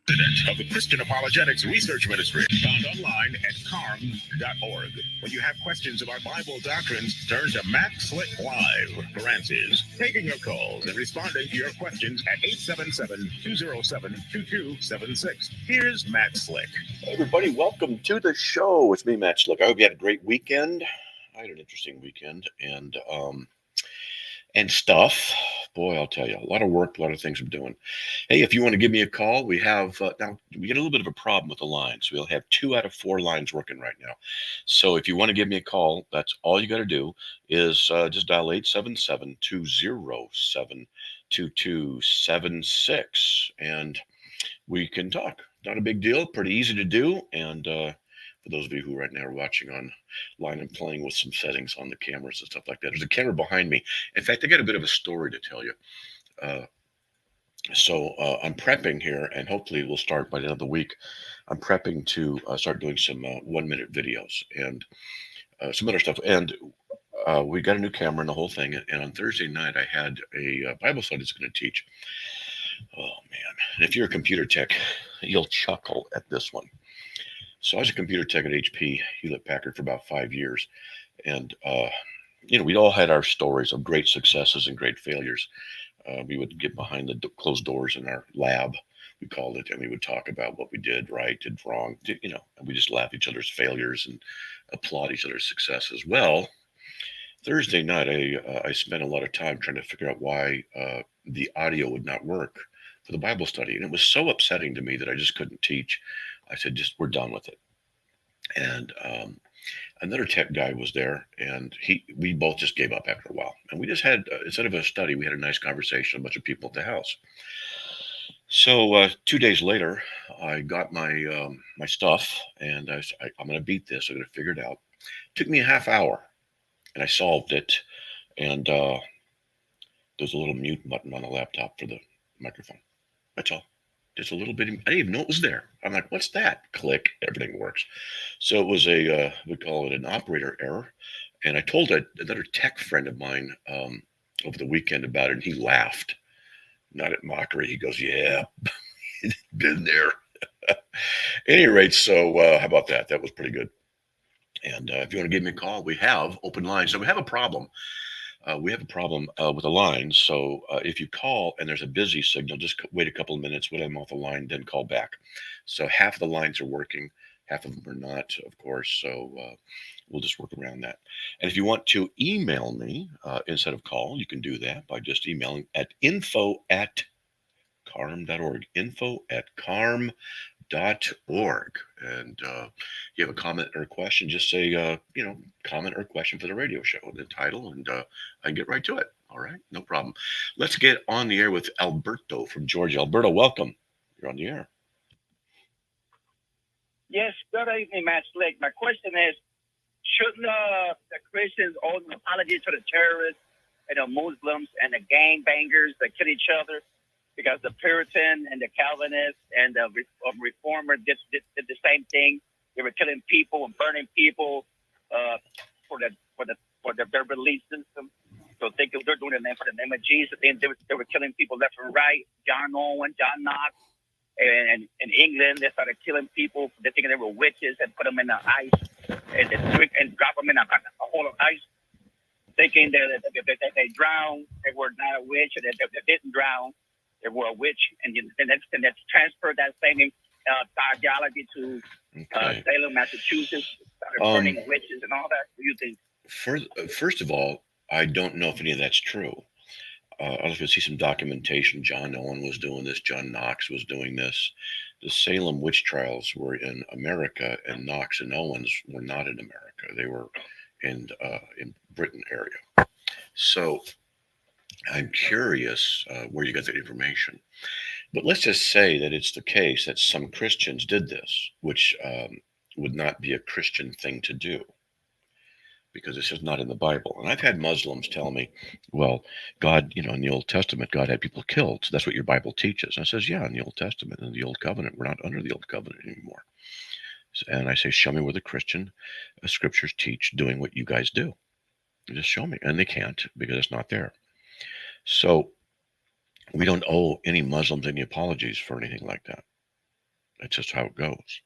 President of the Christian Apologetics Research Ministry, found online at carm.org. When you have questions about Bible doctrines, turn to Matt Slick Live for answers. Taking your calls and responding to your questions at 877-207-2276. Here's Matt Slick. Hey everybody, welcome to the show. It's me, Matt Slick. I hope you had a great weekend. I had an interesting weekend and stuff. Boy, I'll tell you, a lot of work, a lot of things I'm doing. Hey, if you want to give me a call, we have now we get a little bit of a problem with the lines. We'll have 2 out of 4 lines working right now. So if you want to give me a call, that's all you got to do is just dial 877-207-2276 and we can talk. Not a big deal, pretty easy to do. And for those of you who right now are watching online and playing with some settings on the cameras and stuff like that, there's a camera behind me. In fact, I got a bit of a story to tell you. So I'm prepping here, and hopefully we'll start by the end of the week. I'm prepping to start doing some 1-minute videos and some other stuff. And we got a new camera and the whole thing. And on Thursday night, I had a Bible study that's going to teach. Oh, man. And if you're a computer tech, you'll chuckle at this one. So I was a computer tech at HP, Hewlett Packard, for about 5 years. And, we all had our stories of great successes and great failures. We would get behind the closed doors in our lab, we called it, and we would talk about what we did right, did wrong, and we just laugh at each other's failures and applaud each other's successes. Well, Thursday night, I spent a lot of time trying to figure out why the audio would not work for the Bible study. And it was so upsetting to me that I just couldn't teach. I said, we're done with it. And another tech guy was there, and we both just gave up after a while. And we just had, instead of a study, we had a nice conversation, a bunch of people at the house. So 2 days later, I got my my stuff, and I'm going to beat this. I'm going to figure it out. It took me a half hour, and I solved it. And there's a little mute button on the laptop for the microphone. That's all. Just a little bit. I didn't even know it was there. I'm like, what's that? Click. Everything works. So it was we call it an operator error. And I told another tech friend of mine over the weekend about it, and he laughed. Not at mockery. He goes, yeah, been there. At any rate, so how about that? That was pretty good. And if you want to give me a call, we have open lines. So we have a problem. We have a problem with the line. So if you call and there's a busy signal, just wait a couple of minutes, let them off the line, then call back. So half of the lines are working, half of them are not, of course. So we'll just work around that. And if you want to email me instead of call, you can do that by just emailing at info@carm.org, info@carm.org. And you have a comment or a question, just say, comment or question for the radio show, the title, and I can get right to it. All right, no problem. Let's get on the air with Alberto from Georgia. Alberto, welcome. You're on the air. Yes, good evening, Matt Slick. My question is, shouldn't the Christians owe an apology to the terrorists and the Muslims and the gangbangers that kill each other? Because the Puritan and the Calvinists and the Reformer did the same thing. They were killing people and burning people for their belief system. So they're doing it for the name of Jesus. They were killing people left and right. John Owen, John Knox, and in England they started killing people. They thinking they were witches and put them in the ice and drop them in a hole of ice, thinking that they drowned. They were not a witch, and they didn't drown. They were a witch, and that's transferred that same ideology to Salem, Massachusetts, started burning witches and all that. What do you think? First of all, I don't know if any of that's true. I'll have to see some documentation. John Owen was doing this. John Knox was doing this. The Salem witch trials were in America, and Knox and Owens were not in America. They were in Britain area. So I'm curious where you got that information. But let's just say that it's the case that some Christians did this, which would not be a Christian thing to do, because this is not in the Bible. And I've had Muslims tell me, well, God, in the Old Testament, God had people killed. So that's what your Bible teaches. And I says, yeah, in the Old Testament, in the Old Covenant, we're not under the Old Covenant anymore. And I say, show me where the Christian scriptures teach doing what you guys do. Just show me. And they can't, because it's not there. So we don't owe any Muslims any apologies for anything like that. That's just how it goes.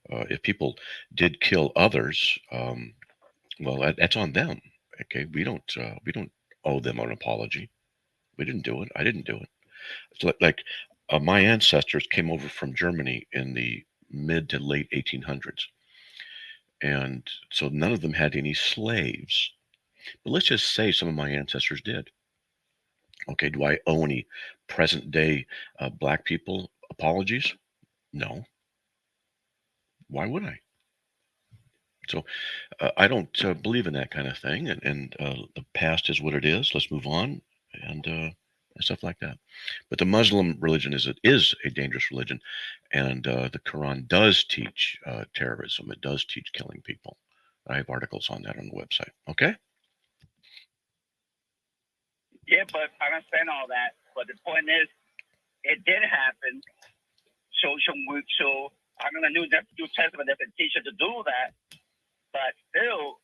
If people did kill others, well, that's on them. Okay, we don't owe them an apology. We didn't do it. I didn't do it. It's like my ancestors came over from Germany in the mid to late 1800s, and so none of them had any slaves. But let's just say some of my ancestors did. Okay, do I owe any present day black people apologies? No. Why would I? So I don't believe in that kind of thing, and the past is what it is. Let's move on, and stuff like that. But the Muslim religion is a dangerous religion, and the Quran does teach terrorism. It does teach killing people. I have articles on that on the website. Okay. Yeah, but I understand all that. But the point is, it did happen. So I'm gonna New Testament that teach you to do that. But still,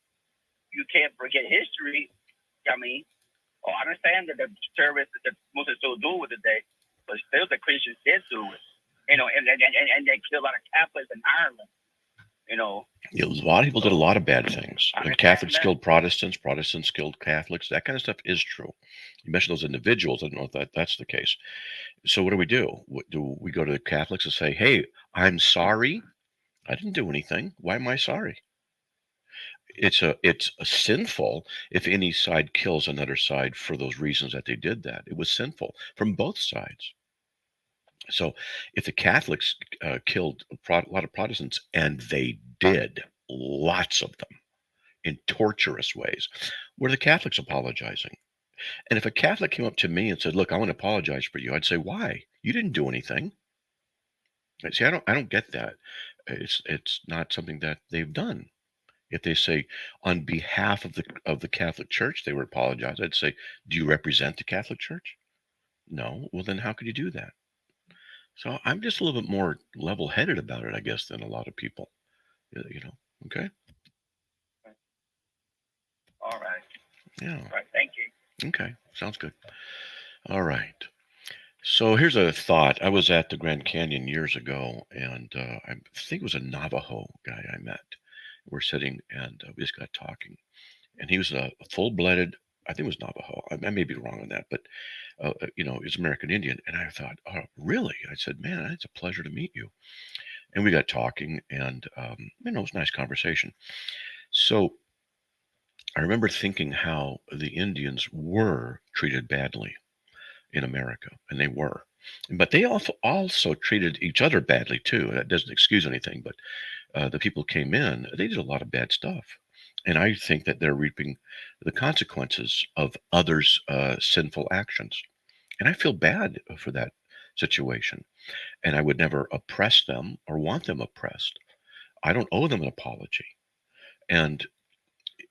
you can't forget history. I mean, I understand that the terrorists, the Muslims still do it today, but still the Christians did do it. And they killed a lot of Catholics in Ireland. A lot of people did a lot of bad things. I And understand Catholics that. killed Protestants, Protestants killed Catholics. That kind of stuff is true. You mentioned those individuals. I don't know if that's the case. So what do we do? Do we go to the Catholics and say, "Hey, I'm sorry. I didn't do anything. Why am I sorry?" It's a sinful if any side kills another side for those reasons that they did that. It was sinful from both sides. So if the Catholics killed a lot of Protestants, and they did, lots of them in torturous ways, were the Catholics apologizing? And if a Catholic came up to me and said, "Look, I want to apologize for you," I'd say, "Why? You didn't do anything." See, I don't get that. It's not something that they've done. If they say on behalf of the Catholic Church they would apologize, I'd say, "Do you represent the Catholic Church?" No. Well, then how could you do that? So I'm just a little bit more level-headed about it, I guess, than a lot of people. You know. Okay. All right. Yeah. All right. Thank you. Okay. Sounds good. All right. So here's a thought. I was at the Grand Canyon years ago, and I think it was a Navajo guy I met. We're sitting, and we just got talking, and he was a full-blooded. I think it was Navajo. I may be wrong on that, but he's American Indian. And I thought, "Oh, really?" I said, "Man, it's a pleasure to meet you." And we got talking, and it was a nice conversation. So I remember thinking how the Indians were treated badly in America, and they were. But they also treated each other badly too. That doesn't excuse anything, but the people came in, they did a lot of bad stuff. And I think that they're reaping the consequences of others' sinful actions. And I feel bad for that situation. And I would never oppress them or want them oppressed. I don't owe them an apology. And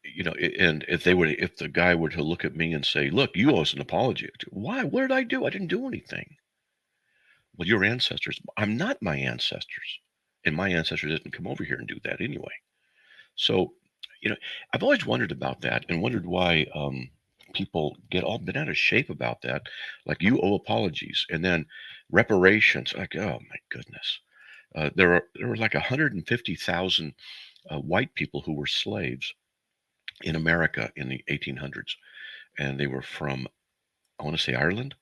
and if the guy were to look at me and say, "Look, you owe us an apology." Why? What did I do? I didn't do anything. Well, your ancestors. I'm not my ancestors, and my ancestors didn't come over here and do that anyway. So, you know, I've always wondered about that and wondered why people get all bent out of shape about that. Like, you owe apologies, and then reparations. Like, oh my goodness, there were like 150,000 white people who were slaves in America in the 1800s, and they were from, I want to say, Ireland,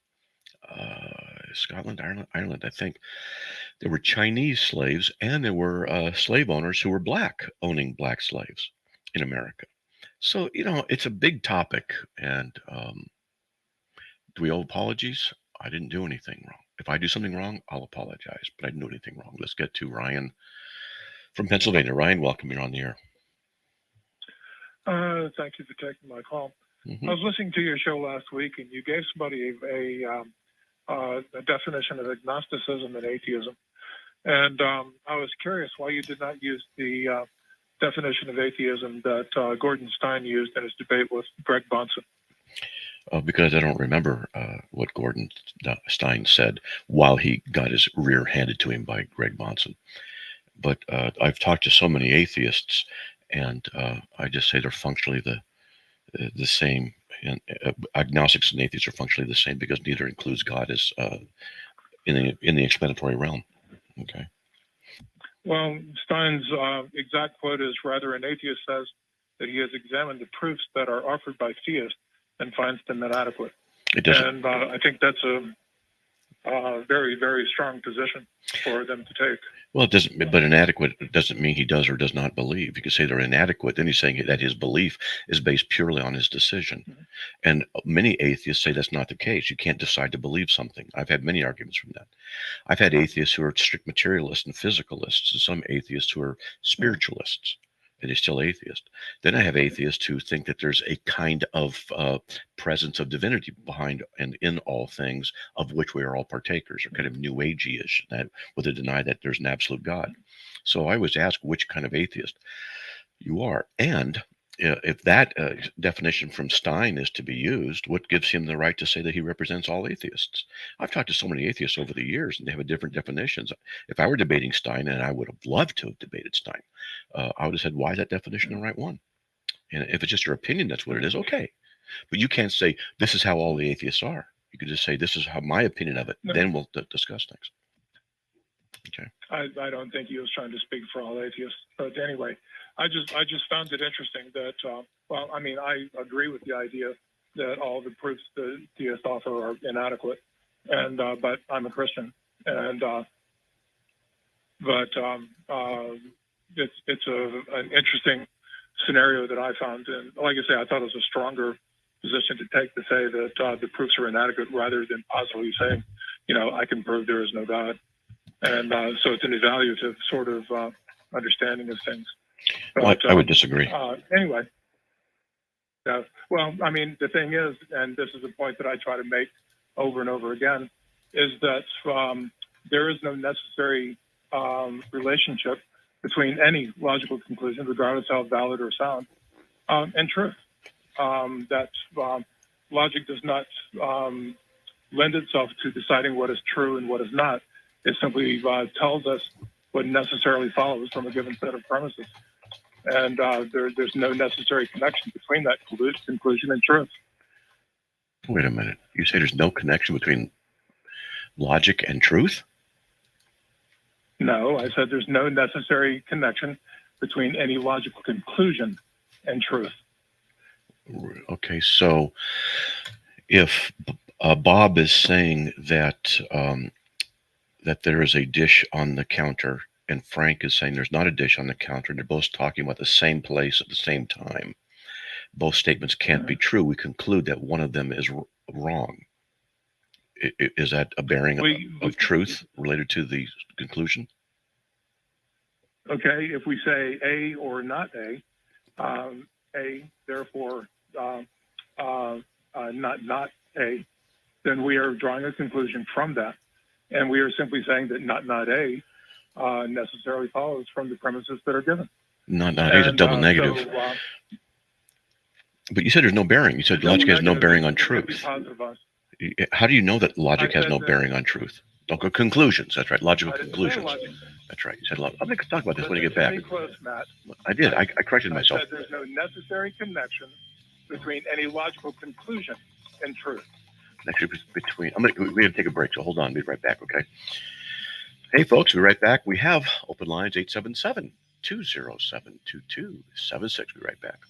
Scotland, Ireland, I think. There were Chinese slaves, and there were slave owners who were black, owning black slaves in America. So, it's a big topic. And do we owe apologies? I didn't do anything wrong. If I do something wrong, I'll apologize, but I didn't do anything wrong. Let's get to Ryan from Pennsylvania. Ryan, welcome. You're on the air. Thank you for taking my call. Mm-hmm. I was listening to your show last week, and you gave somebody a definition of agnosticism and atheism. And I was curious why you did not use the definition of atheism that Gordon Stein used in his debate with Greg Bonson. Because I don't remember what Gordon Stein said while he got his rear handed to him by Greg Bonson. But I've talked to so many atheists, and I just say they're functionally the same. And agnostics and atheists are functionally the same because neither includes God as in the explanatory realm. Okay. Well, Stein's exact quote is, rather, an atheist says that he has examined the proofs that are offered by theists and finds them inadequate. It doesn't. And I think that's a very, very strong position for them to take. Well, it doesn't. But inadequate doesn't mean he does or does not believe. You could say they're inadequate. Then he's saying that his belief is based purely on his decision. Mm-hmm. And many atheists say that's not the case. You can't decide to believe something. I've had many arguments from that. I've had atheists who are strict materialists and physicalists, and some atheists who are spiritualists, and they're still atheist. Then I have atheists who think that there's a kind of presence of divinity behind and in all things, of which we are all partakers, or kind of new agey-ish, that with a deny that there's an absolute God. So I always ask which kind of atheist you are. And if that definition from Stein is to be used, what gives him the right to say that he represents all atheists? I've talked to so many atheists over the years, and they have different definitions. If I were debating Stein, and I would have loved to have debated Stein, I would have said, why is that definition the right one? And if it's just your opinion, that's what it is, okay. But you can't say, this is how all the atheists are. You could just say, this is how my opinion of it. No. Then we'll discuss things. Okay. I don't think he was trying to speak for all atheists. But anyway, I just found it interesting that, well, I mean, I agree with the idea that all the proofs the theists offer are inadequate, and but I'm a Christian, and it's an interesting scenario that I found, and like I say, I thought it was a stronger position to take to say that the proofs are inadequate, rather than possibly saying, I can prove there is no God, and so it's an evaluative sort of understanding of things. But, I would disagree. Anyway, well, I mean, the thing is, and this is a point that I try to make over and over again, is that there is no necessary relationship between any logical conclusion, regardless how valid or sound, and truth. That logic does not lend itself to deciding what is true and what is not. It simply tells us what necessarily follows from a given set of premises. And there's no necessary connection between that conclusion and truth. Wait a minute. You say there's no connection between logic and truth? No, I said there's no necessary connection between any logical conclusion and truth. Okay, so if Bob is saying that that there is a dish on the counter, and Frank is saying there's not a dish on the counter, and they're both talking about the same place at the same time, both statements can't be true. We conclude that one of them is wrong. Is that a bearing of truth related to the conclusion? Okay, if we say A or not A, therefore not A, then we are drawing a conclusion from that. And we are simply saying that not A necessarily follows from the premises that are given. Not A is a double negative. So, but you said there's no bearing. You said logic has no bearing on truth. How do you know that logic has no bearing on truth? Okay, conclusions. That's right. Logical conclusions. That's right. You said logic. I'm going to talk about this when you get back. Close, Matt. I did. I corrected myself. I said there's no necessary connection between any logical conclusion and truth. Actually, between. We're going to take a break, so hold on. We'll be right back, okay? Hey, folks, we'll be right back. We have open lines 877-207-2276. We'll be right back.